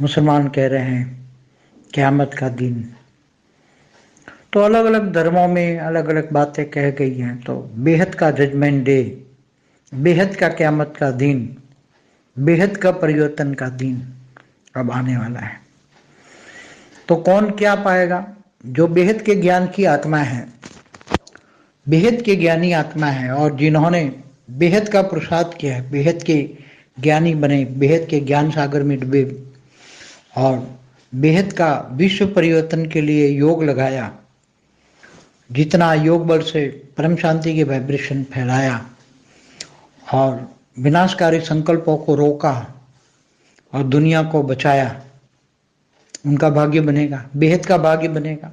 मुसलमान कह रहे हैं क़यामत का दिन। तो अलग अलग धर्मों में अलग अलग बातें कह गई हैं। तो बेहद का जजमेंट डे, बेहद का क़यामत का दिन, बेहद का परिवर्तन का दिन अब आने वाला है। तो कौन क्या पाएगा? जो बेहद के ज्ञान की आत्मा है, बेहद के ज्ञानी आत्मा है, और जिन्होंने बेहद का पुरुषार्थ किया है, बेहद के ज्ञानी बने, बेहद के ज्ञान सागर में डूबे और बेहद का विश्व परिवर्तन के लिए योग लगाया, जितना योग बल से परम शांति के वाइब्रेशन फैलाया और विनाशकारी संकल्पों को रोका और दुनिया को बचाया, उनका भाग्य बनेगा, बेहद का भाग्य बनेगा।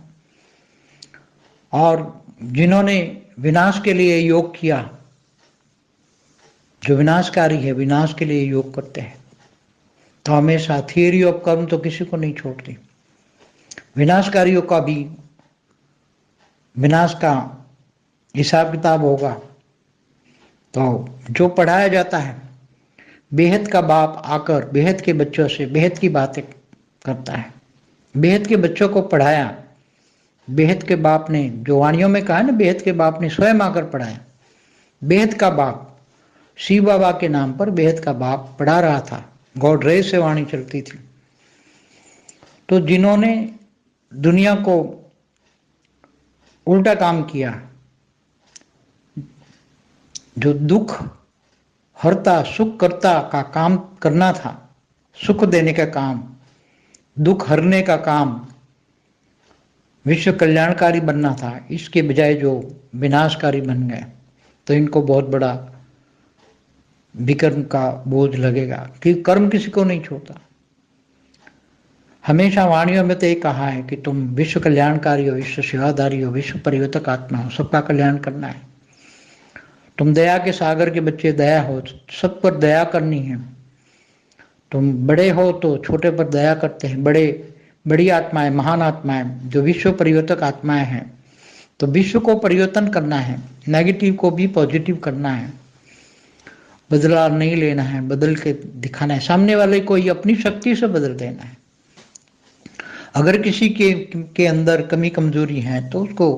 और जिन्होंने विनाश के लिए योग किया, जो विनाशकारी है, विनाश के लिए योग करते हैं, तो हमेशा थियरी ऑफ कर्म तो किसी को नहीं छोड़ती। विनाशकारियों का भी विनाश का हिसाब किताब होगा। तो जो पढ़ाया जाता है, बेहद का बाप आकर बेहद के बच्चों से बेहद की बातें करता है। बेहद के बच्चों को पढ़ाया, बेहद के बाप ने, जो वाणियों में कहा ना, बेहद के बाप ने स्वयं आकर पढ़ाया। बेहद का बाप शिव बाबा के नाम पर बेहद का बाप पढ़ा रहा था, गॉड रे से वाणी चलती थी। तो जिन्होंने दुनिया को उल्टा काम किया, जो दुख हरता सुख करता का काम करना था, सुख देने का काम, दुख हरने का काम, विश्व कल्याणकारी बनना था, इसके बजाय जो विनाशकारी बन गए, तो इनको बहुत बड़ा विकर्म का बोझ लगेगा कि कर्म किसी को नहीं छोड़ता। हमेशा वाणियों में तो ये कहा है कि तुम विश्व कल्याणकारी हो, विश्व सेवादारी हो, विश्व परिवर्तक आत्मा हो, सबका कल्याण करना है। तुम दया के सागर के बच्चे दया हो, सब पर दया करनी है। तुम बड़े हो तो छोटे पर दया करते हैं। बड़ी आत्माएं, महान आत्माएं, जो विश्व परिवर्तक आत्माएं हैं, तो विश्व को परिवर्तन करना है, नेगेटिव को भी पॉजिटिव करना है, बदलाव नहीं लेना है, बदल के दिखाना है, सामने वाले को ही अपनी शक्ति से बदल देना है। अगर किसी के अंदर कमी कमजोरी है तो उसको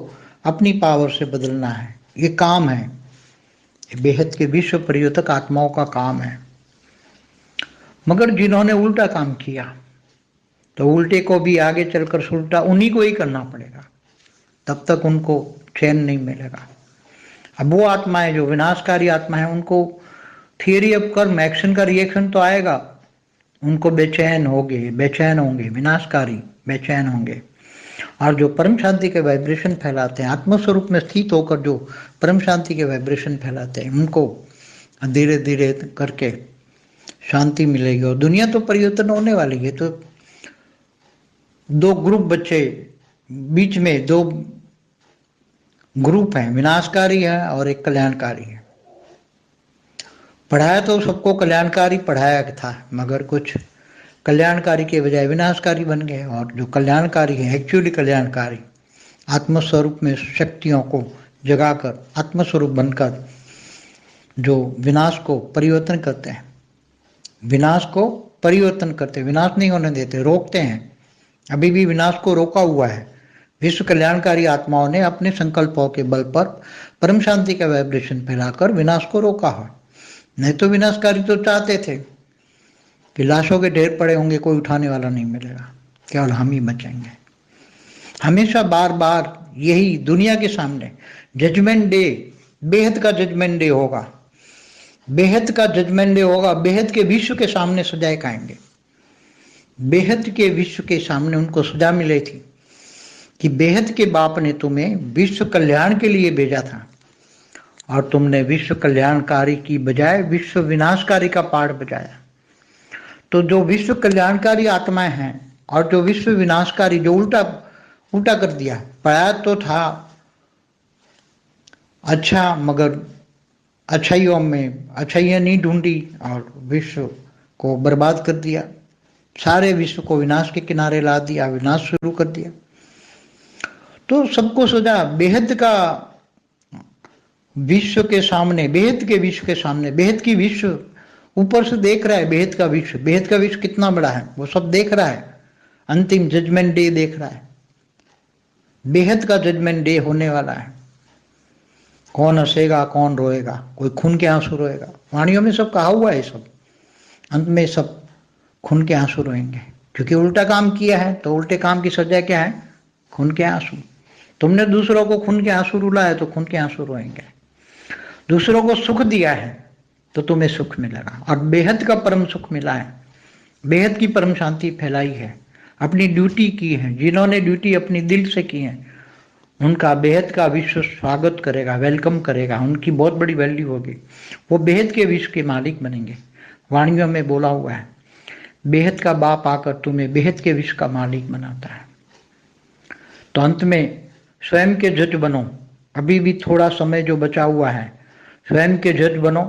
अपनी पावर से बदलना है। ये काम है, ये बेहद के विश्व परिवर्तक आत्माओं का काम है। मगर जिन्होंने उल्टा काम किया, तो उल्टे को भी आगे चलकर उल्टा उन्हीं को ही करना पड़ेगा, तब तक उनको चैन नहीं मिलेगा। अब वो आत्माएं जो विनाशकारी आत्मा है, उनको थियरी ऑफ कर्म, एक्शन का रिएक्शन तो आएगा, उनको बेचैन होंगे, विनाशकारी बेचैन होंगे। और जो परम शांति के वाइब्रेशन फैलाते हैं, आत्मस्वरूप में स्थित होकर जो परम शांति के वाइब्रेशन फैलाते हैं, उनको धीरे धीरे करके शांति मिलेगी और दुनिया तो परिवर्तन होने वाली है। तो दो ग्रुप बच्चे, बीच में दो ग्रुप हैं, विनाशकारी है और एक कल्याणकारी है। पढ़ाया तो सबको कल्याणकारी पढ़ाया था, मगर कुछ कल्याणकारी के बजाय विनाशकारी बन गए। और जो कल्याणकारी है, एक्चुअली कल्याणकारी, आत्मस्वरूप में शक्तियों को जगाकर आत्मस्वरूप बनकर जो विनाश को परिवर्तन करते हैं, विनाश को परिवर्तन करते, विनाश नहीं होने देते, रोकते हैं। अभी भी विनाश को रोका हुआ है। विश्व कल्याणकारी आत्माओं ने अपने संकल्पों के बल पर परम शांति का वाइब्रेशन फैलाकर विनाश को रोका है। नहीं तो विनाशकारी तो चाहते थे कि लाशों के ढेर पड़े होंगे, कोई उठाने वाला नहीं मिलेगा, केवल हम ही बचेंगे। हमेशा बार बार यही दुनिया के सामने जजमेंट डे, बेहद का जजमेंट डे होगा, बेहद का जजमेंट डे होगा। बेहद के विश्व के सामने सजाए खाएंगे। बेहद के विश्व के सामने उनको सजा मिली थी कि बेहद के बाप ने तुम्हें विश्व कल्याण के लिए भेजा था और तुमने विश्व कल्याणकारी की बजाय विश्व विनाशकारी का पाठ बजाया। तो जो विश्व कल्याणकारी आत्माएं हैं और जो विश्व विनाशकारी, जो उल्टा कर दिया, पढ़ाया तो था अच्छा, मगर अच्छाइयों में अच्छाइयाँ नहीं ढूंढी और विश्व को बर्बाद कर दिया, सारे विश्व को विनाश के किनारे ला दिया, विनाश शुरू कर दिया। तो सबको सजा बेहद का विश्व के सामने, बेहद के विश्व के सामने, बेहद की विश्व ऊपर से देख रहा है बेहद का विश्व, बेहद का विश्व कितना बड़ा है वो सब देख रहा है। अंतिम जजमेंट डे देख रहा है, बेहद का जजमेंट डे होने वाला है। कौन हंसेगा कौन रोएगा, कोई खून के आंसू रोएगा। वाणियों में सब कहा हुआ है, सब अंत में सब खून के आंसू रोएंगे, क्योंकि उल्टा काम किया है तो उल्टे काम की सजा क्या है, खून के आंसू। तुमने दूसरों को खून के आंसू रुलाए तो खून के आंसू रोएंगे। दूसरों को सुख दिया है तो तुम्हें सुख मिलेगा, और बेहद का परम सुख मिला है, बेहद की परम शांति फैलाई है। अपनी ड्यूटी की है, जिन्होंने ड्यूटी अपनी दिल से की है उनका बेहद का विश्व स्वागत करेगा, वेलकम करेगा, उनकी बहुत बड़ी वैल्यू होगी, वो बेहद के विश्व के मालिक बनेंगे। वाणियों में बोला हुआ है, बेहद का बाप आकर तुम्हें बेहद के विश्व का मालिक बनाता है। तो अंत में स्वयं के जज बनो, अभी भी थोड़ा समय जो बचा हुआ है, स्वयं के जज बनो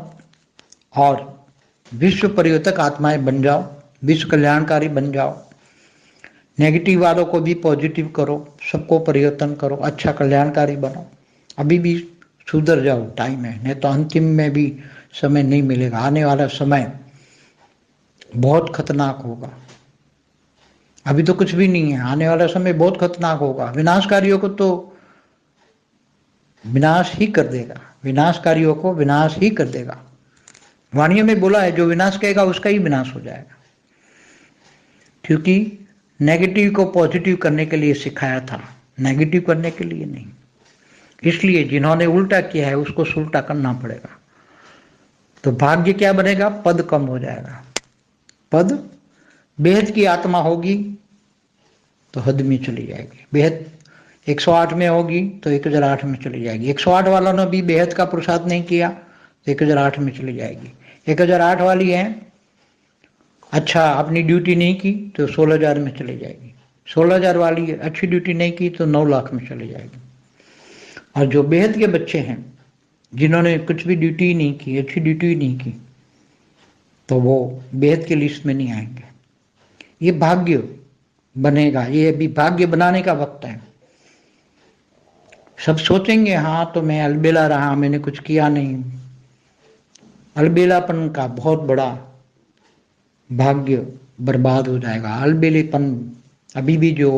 और विश्व परिवर्तक आत्माएं बन जाओ, विश्व कल्याणकारी बन जाओ। नेगेटिव वालों को भी पॉजिटिव करो, सबको परिवर्तन करो, अच्छा कल्याणकारी बनो। अभी भी सुधर जाओ, टाइम है, नहीं तो अंतिम में भी समय नहीं मिलेगा। आने वाला समय बहुत खतरनाक होगा, अभी तो कुछ भी नहीं है, आने वाला समय बहुत खतरनाक होगा। विनाशकारियों को तो विनाश ही कर देगा, विनाशकारियों को विनाश ही कर देगा। वाणियों में बोला है, जो विनाश कहेगा उसका ही विनाश हो जाएगा, क्योंकि नेगेटिव को पॉजिटिव करने के लिए सिखाया था, नेगेटिव करने के लिए नहीं। इसलिए जिन्होंने उल्टा किया है उसको उल्टा करना पड़ेगा। तो भाग्य क्या बनेगा, पद कम हो जाएगा। पद बेहद की आत्मा होगी तो हद में चली जाएगी, बेहद 108 में होगी तो 1008 में चली जाएगी। 108 वालों ने भी बेहद का पुरुषार्थ नहीं किया तो 1008 में चली जाएगी। 1008 वाली है, अच्छा अपनी ड्यूटी नहीं की तो 16,000 में चली जाएगी। 16,000 वाली अच्छी ड्यूटी नहीं की तो 9 लाख में चली जाएगी। और जो बेहद के बच्चे हैं जिन्होंने कुछ भी ड्यूटी नहीं की, अच्छी ड्यूटी नहीं की, तो वो बेहद के लिस्ट में नहीं आएंगे। ये भाग्य बनेगा, ये अभी भाग्य बनाने का वक्त है। सब सोचेंगे हाँ तो मैं अलबेला रहा, मैंने कुछ किया नहीं। अलबेलापन का बहुत बड़ा भाग्य बर्बाद हो जाएगा। अलबेलेपन अभी भी जो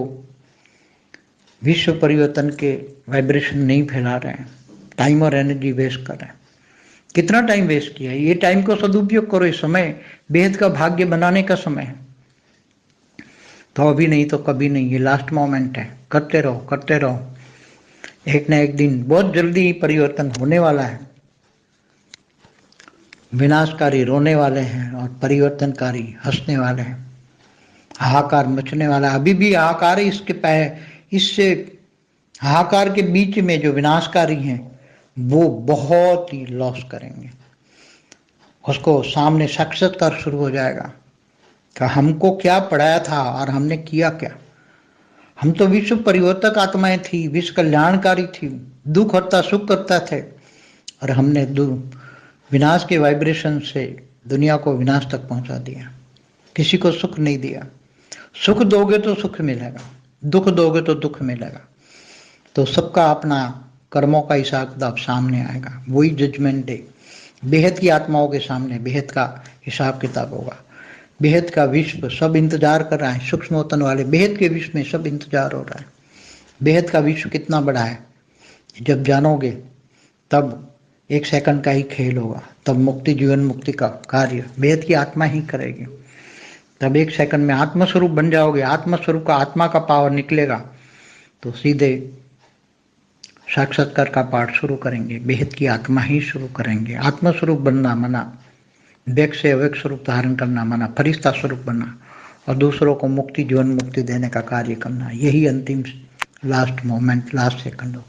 विश्व परिवर्तन के वाइब्रेशन नहीं फैला रहे हैं, टाइम और एनर्जी वेस्ट कर रहे हैं। कितना टाइम वेस्ट किया, ये टाइम को सदुपयोग करो। इस समय बेहद का भाग्य बनाने का समय है, तो अभी नहीं तो कभी नहीं, ये लास्ट मोमेंट है। करते रहो करते रहो, एक ना एक दिन बहुत जल्दी परिवर्तन होने वाला है। विनाशकारी रोने वाले हैं और परिवर्तनकारी हंसने वाले हैं। हाहाकार मचने वाला है, अभी भी हाहाकार है। इससे हाहाकार के बीच में जो विनाशकारी हैं वो बहुत ही लॉस करेंगे। उसको सामने साक्षात्कार शुरू हो जाएगा कि हमको क्या पढ़ाया था और हमने किया क्या। हम तो विश्व परिवर्तक आत्माएं थी, विश्व कल्याणकारी थी, दुख हरता सुख करता थे, और हमने विनाश के वाइब्रेशन से दुनिया को विनाश तक पहुंचा दिया। किसी को सुख नहीं दिया। सुख दोगे तो सुख मिलेगा, दुख दोगे तो दुख मिलेगा। तो सबका अपना कर्मों का हिसाब किताब सामने आएगा, वही जजमेंट डे। बेहद की आत्माओं के सामने बेहद का हिसाब किताब होगा। बेहद का विश्व सब इंतजार कर रहा है, सूक्ष्म वतन वाले बेहद के विश्व में सब इंतजार हो रहा है। बेहद का विश्व कितना बड़ा है, जब जानोगे तब 1 सेकंड का ही खेल होगा। तब मुक्ति, जीवन मुक्ति का कार्य बेहद की आत्मा ही करेगी। तब 1 सेकंड में आत्मस्वरूप बन जाओगे। आत्मस्वरूप का आत्मा का पावर निकलेगा तो सीधे साक्षात्कार का पाठ शुरू करेंगे, बेहद की आत्मा ही शुरू करेंगे। आत्मस्वरूप बनना मना, व्यक्त से अव्यक्त स्वरूप धारण करना मना, फरिश्ता स्वरूप बनना और दूसरों को मुक्ति, जीवन मुक्ति देने का कार्य करना, यही अंतिम लास्ट मोमेंट, लास्ट सेकंड हो।